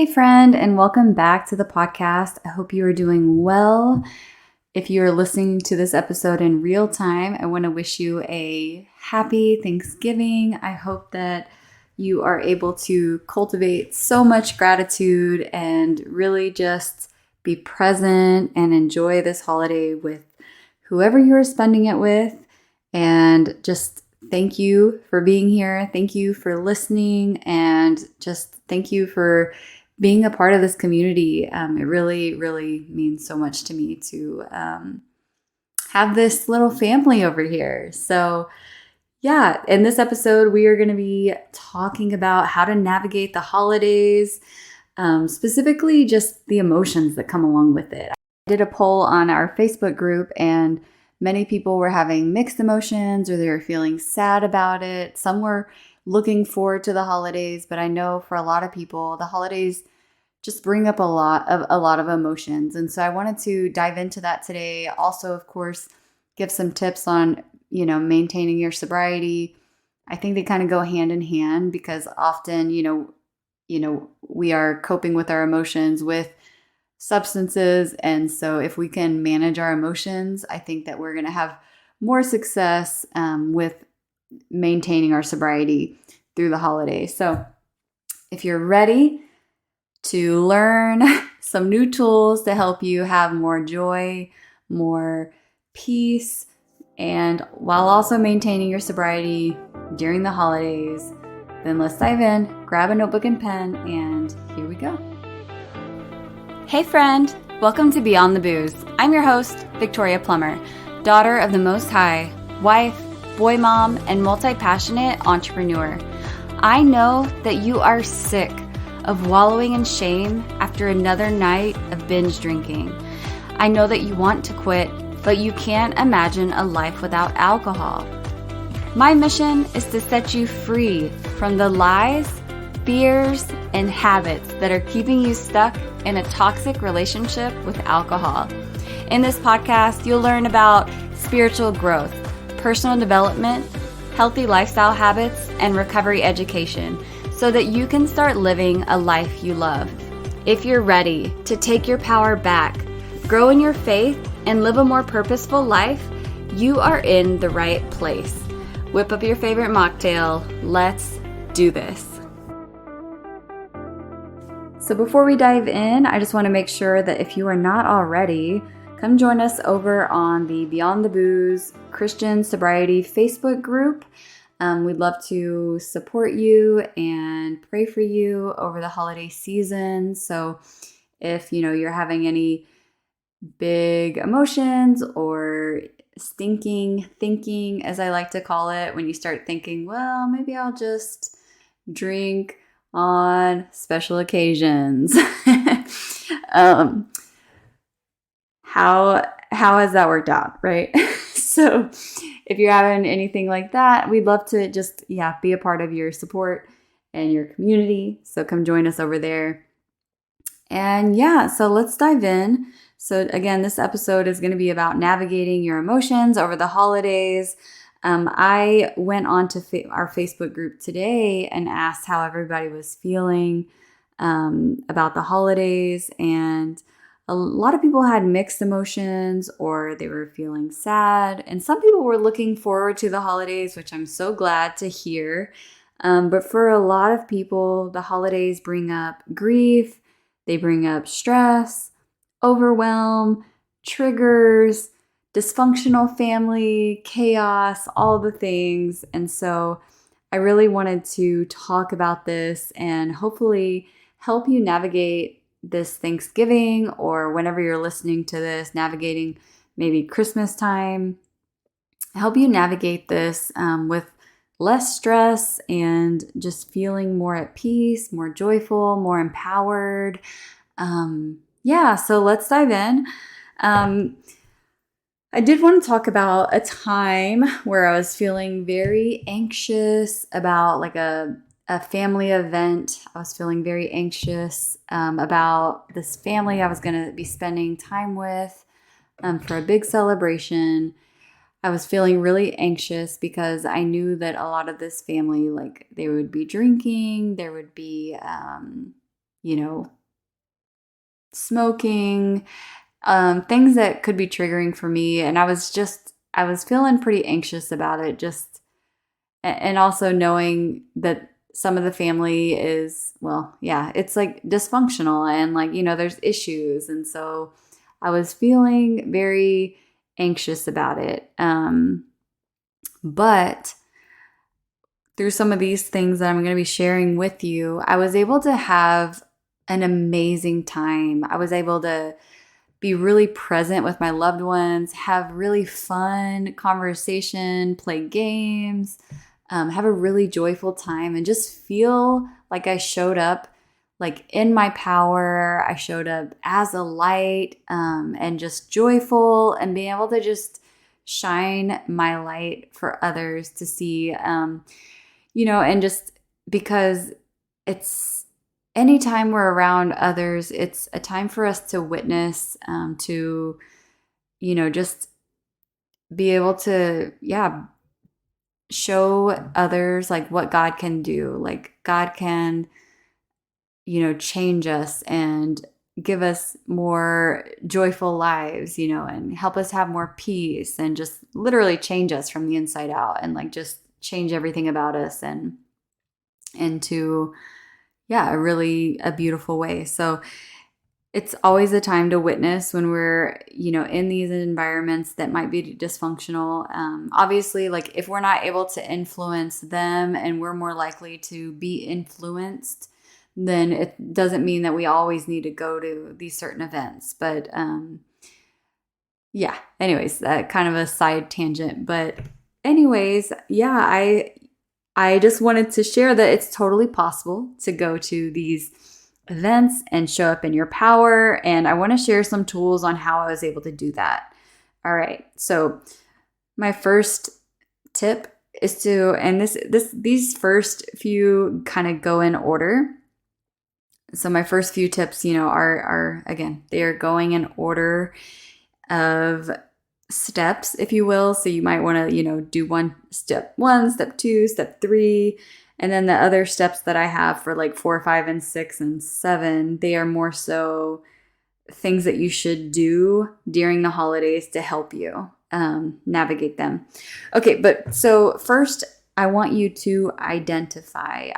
Hey, friend, and welcome back to the podcast. I hope you are doing well. If you are listening to this episode in real time, I want to wish you a happy Thanksgiving. I hope that you are able to cultivate so much gratitude and really just be present and enjoy this holiday with whoever you are spending it with. And just thank you for being here. Thank you for listening. And just thank you for being a part of this community. It really, really means so much to me to have this little family over here. So yeah, in this episode, we are going to be talking about how to navigate the holidays, specifically just the emotions that come along with it. I did a poll on our Facebook group, and many people were having mixed emotions, or they were feeling sad about it. Some were looking forward to the holidays, but I know for a lot of people, the holidays just bring up a lot of emotions. And so I wanted to dive into that today. Also, of course, give some tips on, maintaining your sobriety. I think they kind of go hand in hand because often, we are coping with our emotions with substances. And so if we can manage our emotions, I think that we're going to have more success with maintaining our sobriety through the holidays. So if you're ready to learn some new tools to help you have more joy, more peace, and while also maintaining your sobriety during the holidays, then let's dive in, grab a notebook and pen, and here we go. Hey friend, welcome to Beyond the Booze. I'm your host, Victoria Plummer, daughter of the Most High, wife, boy mom, and multi-passionate entrepreneur. I know that you are sick of wallowing in shame after another night of binge drinking. I know that you want to quit, but you can't imagine a life without alcohol. My mission is to set you free from the lies, fears, and habits that are keeping you stuck in a toxic relationship with alcohol. In this podcast, you'll learn about spiritual growth, personal development, healthy lifestyle habits, and recovery education, so that you can start living a life you love. If you're ready to take your power back, grow in your faith, and live a more purposeful life, you are in the right place. Whip up your favorite mocktail. Let's do this. So before we dive in, I just want to make sure that if you are not already, come join us over on the Beyond the Booze Christian Sobriety Facebook group. We'd love to support you and pray for you over the holiday season. So if you're having any big emotions or stinking thinking, as I like to call it, when you start thinking, well, maybe I'll just drink on special occasions. How has that worked out, right? So if you're having anything like that, we'd love to just, be a part of your support and your community. So come join us over there. And so let's dive in. So again, this episode is going to be about navigating your emotions over the holidays. I went on to our Facebook group today and asked how everybody was feeling about the holidays, and a lot of people had mixed emotions, or they were feeling sad, and some people were looking forward to the holidays, which I'm so glad to hear. But for a lot of people, the holidays bring up grief, they bring up stress, overwhelm, triggers, dysfunctional family, chaos, all the things. And so I really wanted to talk about this and hopefully help you navigate this Thanksgiving, or whenever you're listening to this, navigating maybe Christmas time. Help you navigate this with less stress and just feeling more at peace, more joyful, more empowered. So let's dive in. I did want to talk about a time where I was feeling very anxious about like a family event. I was feeling very anxious about this family I was going to be spending time with for a big celebration. I was feeling really anxious because I knew that a lot of this family, like, they would be drinking, there would be smoking, things that could be triggering for me. And I was feeling pretty anxious about it, and also knowing that some of the family is, well, yeah, it's like dysfunctional and like, there's issues. And so I was feeling very anxious about it. But through some of these things that I'm going to be sharing with you, I was able to have an amazing time. I was able to be really present with my loved ones, have really fun conversation, play games, have a really joyful time, and just feel like I showed up like in my power. I showed up as a light, and just joyful, and being able to just shine my light for others to see, and just because it's anytime we're around others, it's a time for us to witness, to, just be able to, yeah, show others like what God can do. Like God can, change us and give us more joyful lives, and help us have more peace and just literally change us from the inside out and like just change everything about us and into, yeah, a beautiful way. So it's always a time to witness when we're, in these environments that might be dysfunctional. Obviously, like if we're not able to influence them and we're more likely to be influenced, then it doesn't mean that we always need to go to these certain events. But yeah, anyways, that kind of a side tangent. But anyways, yeah, I just wanted to share that it's totally possible to go to these events and show up in your power. And I want to share some tools on how I was able to do that. All right. So my first tip is to, and these first few kind of go in order. So my first few tips, are again, they are going in order of steps, if you will. So you might want to, do step 1, step 2, step 3. And then the other steps that I have for like 4, 5, and 6, and 7, they are more so things that you should do during the holidays to help you navigate them. Okay, but so first I want you to identify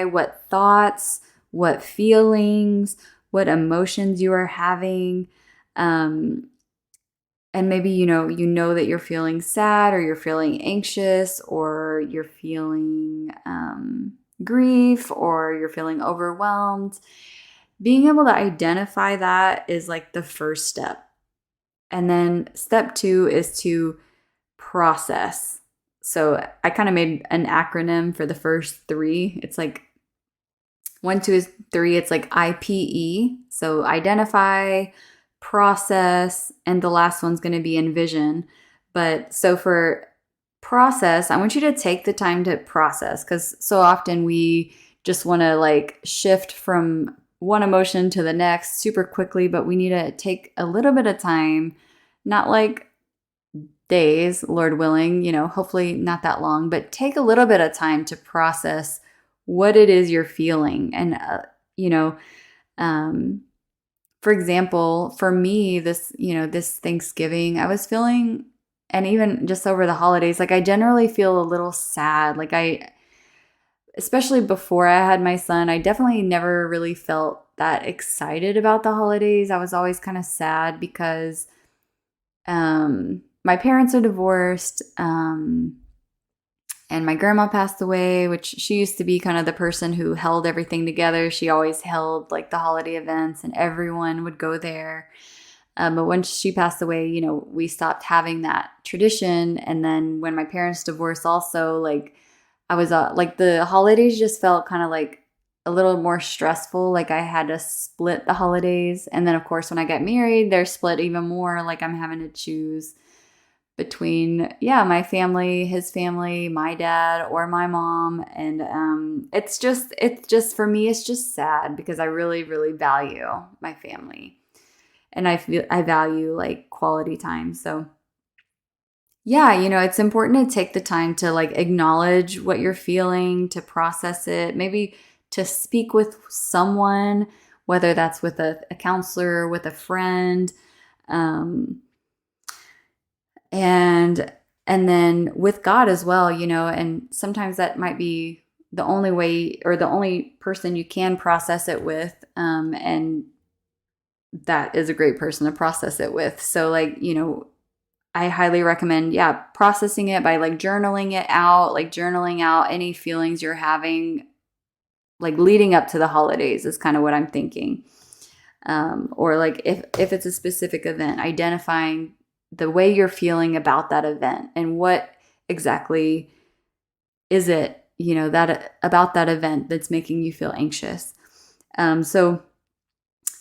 what thoughts, what feelings, what emotions you are having. And maybe, you know that you're feeling sad, or you're feeling anxious, or you're feeling grief, or you're feeling overwhelmed. Being able to identify that is like the first step. And then step 2 is to process. So I kind of made an acronym for the first 3. It's like 1, 2, 3. It's like IPE. So identify, process, and the last one's going to be envision. But so for process, I want you to take the time to process, because so often we just want to like shift from one emotion to the next super quickly, but we need to take a little bit of time, not like days, Lord willing, hopefully not that long, but take a little bit of time to process what it is you're feeling. And, for example, for me, this Thanksgiving, I was feeling, and even just over the holidays, like I generally feel a little sad. Like especially before I had my son, I definitely never really felt that excited about the holidays. I was always kind of sad because my parents are divorced, and my grandma passed away, which she used to be kind of the person who held everything together. She always held like the holiday events and everyone would go there. But when she passed away, we stopped having that tradition. And then when my parents divorced also, like I was like the holidays just felt kind of like a little more stressful. Like I had to split the holidays. And then of course, when I got married, they're split even more. Like I'm having to choose between, my family, his family, my dad, or my mom. And it's just for me, it's just sad because I really, really value my family. And I value like quality time. So yeah, it's important to take the time to like acknowledge what you're feeling, to process it, maybe to speak with someone, whether that's with a counselor, with a friend, and then with God as well, and sometimes that might be the only way or the only person you can process it with, and that is a great person to process it with. So I highly recommend, processing it by journaling it out, journaling out any feelings you're having, leading up to the holidays is kind of what I'm thinking. Or if it's a specific event, identifying the way you're feeling about that event and what exactly is it, that about that event that's making you feel anxious. So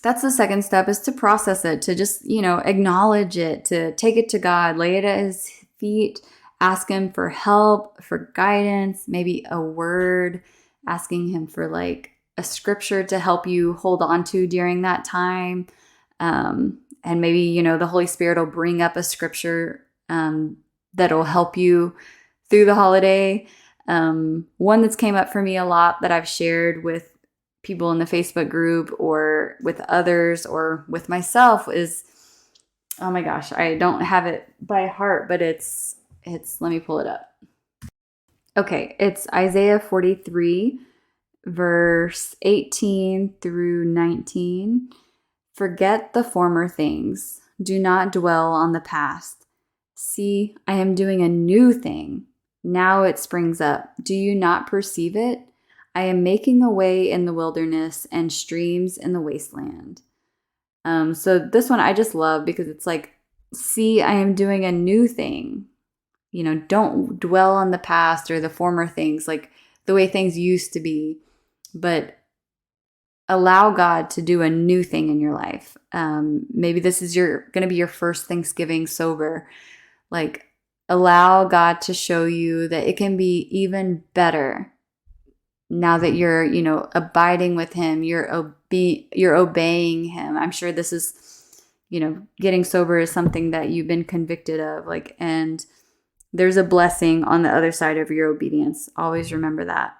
that's the second step, is to process it, to just, acknowledge it, to take it to God, lay it at his feet, ask him for help, for guidance, maybe a word, asking him for a scripture to help you hold on to during that time. And maybe, the Holy Spirit will bring up a scripture that'll help you through the holiday. One that's came up for me a lot that I've shared with people in the Facebook group or with others or with myself is, oh my gosh, I don't have it by heart, but it's let me pull it up. Okay, it's Isaiah 43, verse 18 through 19. Forget the former things. Do not dwell on the past. See, I am doing a new thing. Now it springs up. Do you not perceive it? I am making a way in the wilderness and streams in the wasteland. So this one I just love because it's see, I am doing a new thing. Don't dwell on the past or the former things, the way things used to be, but allow God to do a new thing in your life. Maybe this is going to be your first Thanksgiving sober. Allow God to show you that it can be even better now that you're, abiding with him, you're obeying him. I'm sure this is, getting sober is something that you've been convicted of, and there's a blessing on the other side of your obedience. Always remember that.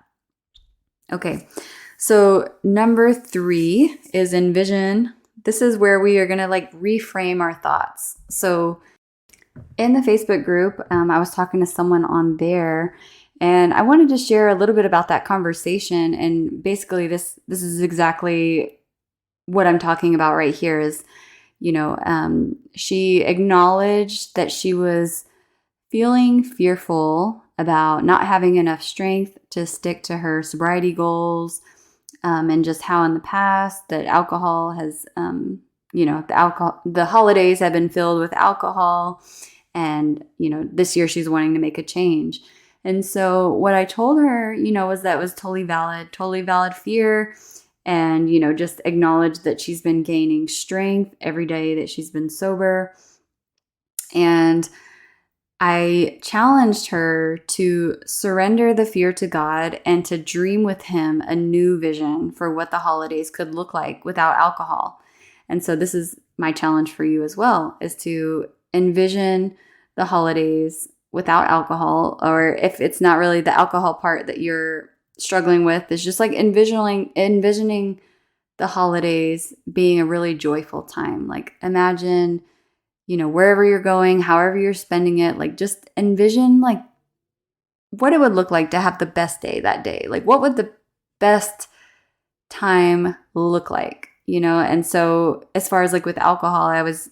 Okay. So number 3 is envision. This is where we are going to reframe our thoughts. So in the Facebook group, I was talking to someone on there, and I wanted to share a little bit about that conversation. And basically this is exactly what I'm talking about right here is, she acknowledged that she was feeling fearful about not having enough strength to stick to her sobriety goals, and just how in the past that alcohol has, the holidays have been filled with alcohol, and, this year she's wanting to make a change. And so what I told her, was that was totally valid fear. And, just acknowledge that she's been gaining strength every day that she's been sober. And I challenged her to surrender the fear to God and to dream with him a new vision for what the holidays could look like without alcohol. And so this is my challenge for you as well, is to envision the holidays without alcohol, or if it's not really the alcohol part that you're struggling with, it's just envisioning the holidays being a really joyful time. Imagine, wherever you're going, however you're spending it, just envision what it would look like to have the best day that day. What would the best time look like, And so as far as with alcohol, I was,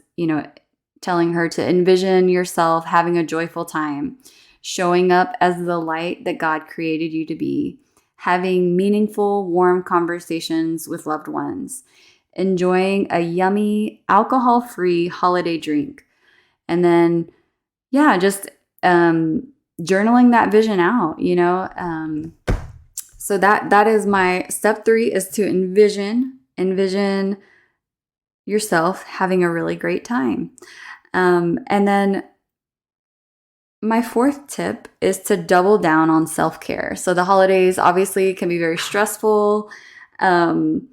telling her to envision yourself having a joyful time, showing up as the light that God created you to be, having meaningful, warm conversations with loved ones, enjoying a yummy, alcohol-free holiday drink, and then, just journaling that vision out, So that is my step 3, is to envision yourself having a really great time. And then my 4th tip is to double down on self-care. So the holidays obviously can be very stressful. And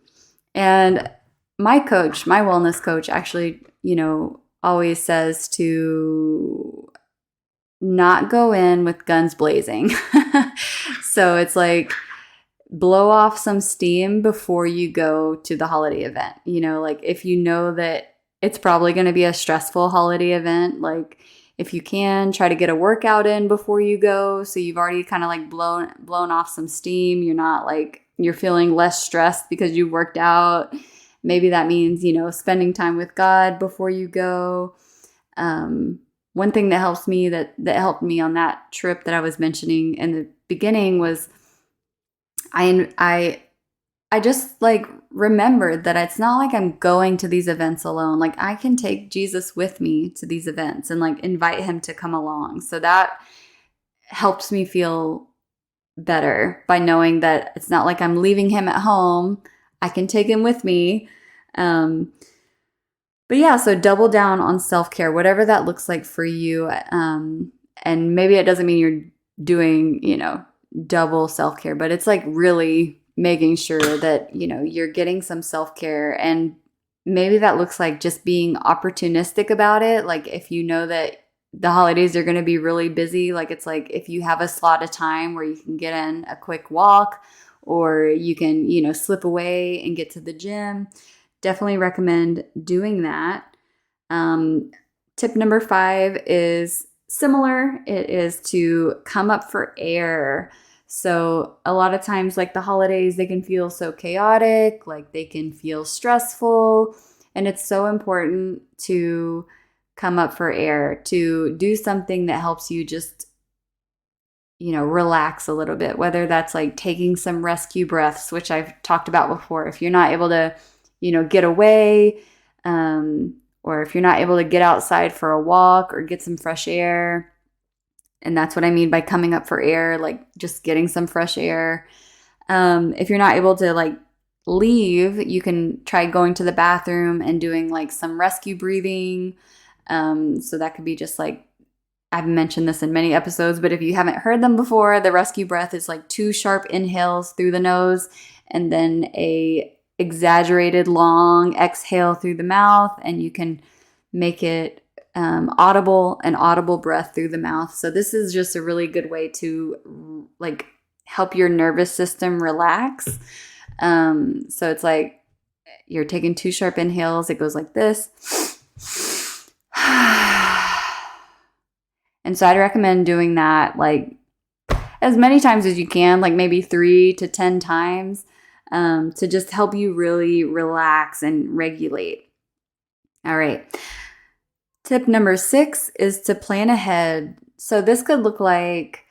my wellness coach actually, always says to not go in with guns blazing. So it's blow off some steam before you go to the holiday event. Like if you know that it's probably going to be a stressful holiday event, like if you can try to get a workout in before you go, so you've already kind of like blown off some steam. You're not like, you're feeling less stressed because you worked out. Maybe that means, spending time with God before you go. One thing that helps me that helped me on that trip that I was mentioning in the beginning was I just like remembered that it's not like I'm going to these events alone. Like I can take Jesus with me to these events and like invite him to come along. So that helps me feel better by knowing that it's not like I'm leaving him at home. I can take him with me. But yeah, so double down on self-care, whatever that looks like for you. And maybe it doesn't mean you're doing, double self-care, but it's like really making sure that, you're getting some self-care. And maybe that looks like just being opportunistic about it. Like if you know that the holidays are going to be really busy, like it's like if you have a slot of time where you can get in a quick walk or you can, slip away and get to the gym, definitely recommend doing that. Tip number 5 is similar. It is to come up for air. So a lot of times, like the holidays, they can feel so chaotic, like they can feel stressful. And it's so important to come up for air, to do something that helps you just, relax a little bit, whether that's like taking some rescue breaths, which I've talked about before. If you're not able to, get away, or if you're not able to get outside for a walk or get some fresh air. And that's what I mean by coming up for air, like just getting some fresh air. If you're not able to like leave, you can try going to the bathroom and doing like some rescue breathing. So that could be just like, I've mentioned this in many episodes, but if you haven't heard them before, the rescue breath is like 2 sharp inhales through the nose and then a exaggerated long exhale through the mouth, and you can make it an audible breath through the mouth. So this is just a really good way to like help your nervous system relax. So it's like you're taking 2 sharp inhales. It goes like this. And so I'd recommend doing that like as many times as you can, like maybe 3 to 10 times, to just help you really relax and regulate. All right. Tip number 6 is to plan ahead. So this could look like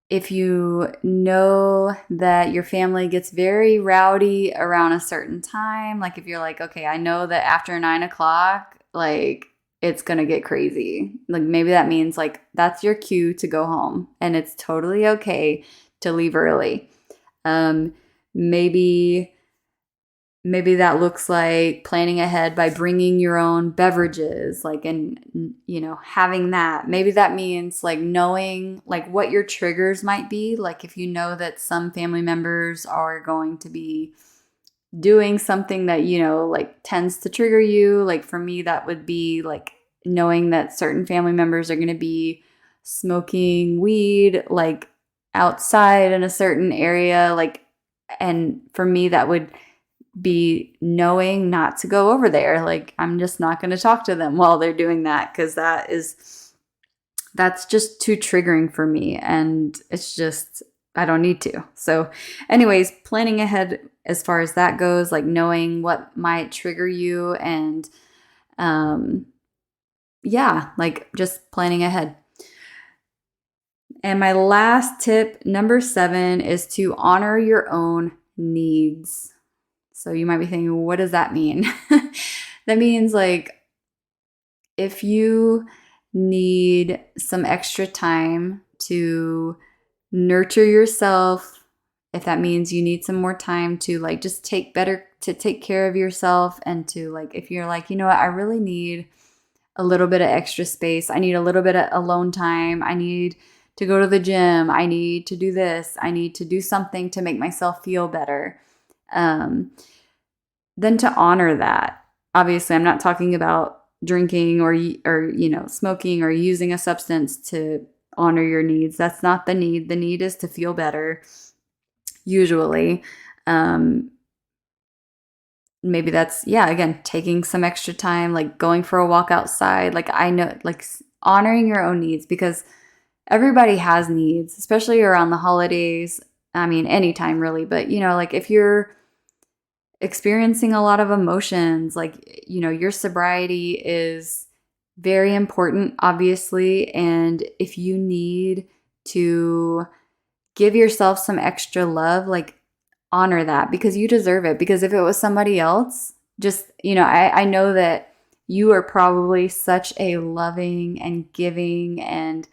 if you know that your family gets very rowdy around a certain time, like if you're like, okay, I know that after 9 o'clock, like it's going to get crazy. Like maybe that means like that's your cue to go home, and it's totally okay to leave early. Maybe that looks like planning ahead by bringing your own beverages, like, and, having that. Maybe that means like knowing like what your triggers might be. Like if you know that some family members are going to be doing something that, like tends to trigger you. Like for me, that would be like knowing that certain family members are going to be smoking weed, like outside in a certain area. Like, and for me, that would be knowing not to go over there. Like I'm just not going to talk to them while they're doing that, because that's just too triggering for me, and it's just, I don't need to. So anyways, planning ahead as far as that goes, like knowing what might trigger you, and like just planning ahead. And my last tip, number 7, is to honor your own needs. So you might be thinking, what does that mean? That means like if you need some extra time to nurture yourself, if that means you need some more time to like just take care of yourself, and to like, if you're like, what, I really need a little bit of extra space. I need a little bit of alone time. I need to go to the gym. I need to do this. I need to do something to make myself feel better. Then to honor that. Obviously, I'm not talking about drinking or smoking or using a substance to honor your needs. That's not the need. The need is to feel better. usually. Maybe that's, yeah, again, taking some extra time, like going for a walk outside. Like I know, like honoring your own needs, because everybody has needs, especially around the holidays. I mean, anytime really, but like if you're experiencing a lot of emotions, like, your sobriety is very important, obviously. And if you need to give yourself some extra love, like honor that, because you deserve it. Because if it was somebody else, just, I know that you are probably such a loving and giving and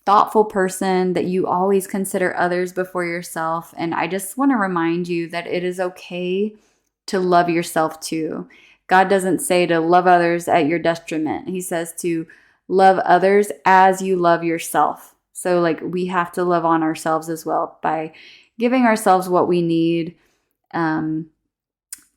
thoughtful person that you always consider others before yourself. And I just want to remind you that it is okay to love yourself too. God doesn't say to love others at your detriment. He says to love others as you love yourself. So like we have to love on ourselves as well by giving ourselves what we need to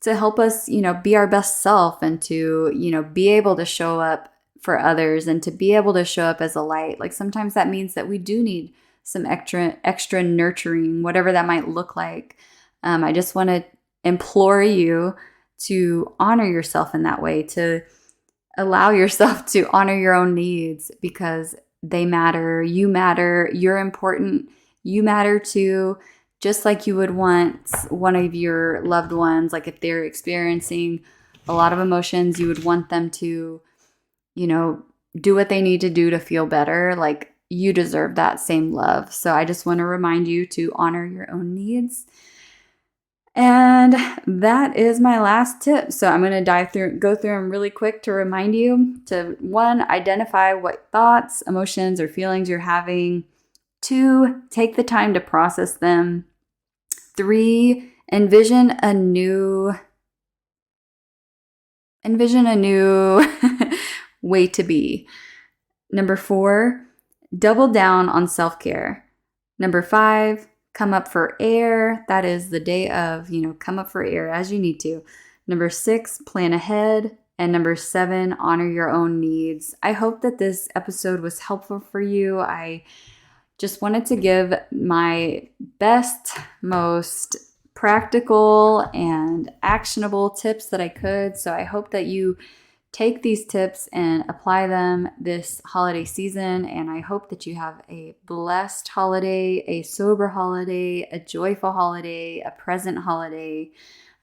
help us, be our best self, and to, be able to show up for others and to be able to show up as a light. Like sometimes that means that we do need some extra nurturing, whatever that might look like. I just want to implore you to honor yourself in that way, to allow yourself to honor your own needs, because they matter. You matter. You're important. You matter too. Just like you would want one of your loved ones, like if they're experiencing a lot of emotions, you would want them to, do what they need to do to feel better. Like you deserve that same love. So I just want to remind you to honor your own needs. And that is my last tip. So I'm going to go through them really quick to remind you to 1, identify what thoughts, emotions, or feelings you're having. 2, take the time to process them. 3, envision a new way to be. Number 4, double down on self-care. Number 5, come up for air. That is the day of, come up for air as you need to. Number 6, plan ahead. And number 7, honor your own needs. I hope that this episode was helpful for you. I just wanted to give my best, most practical and actionable tips that I could. So I hope that you take these tips and apply them this holiday season. And I hope that you have a blessed holiday, a sober holiday, a joyful holiday, a present holiday.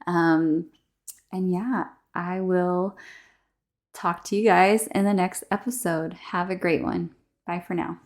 And yeah, I will talk to you guys in the next episode. Have a great one. Bye for now.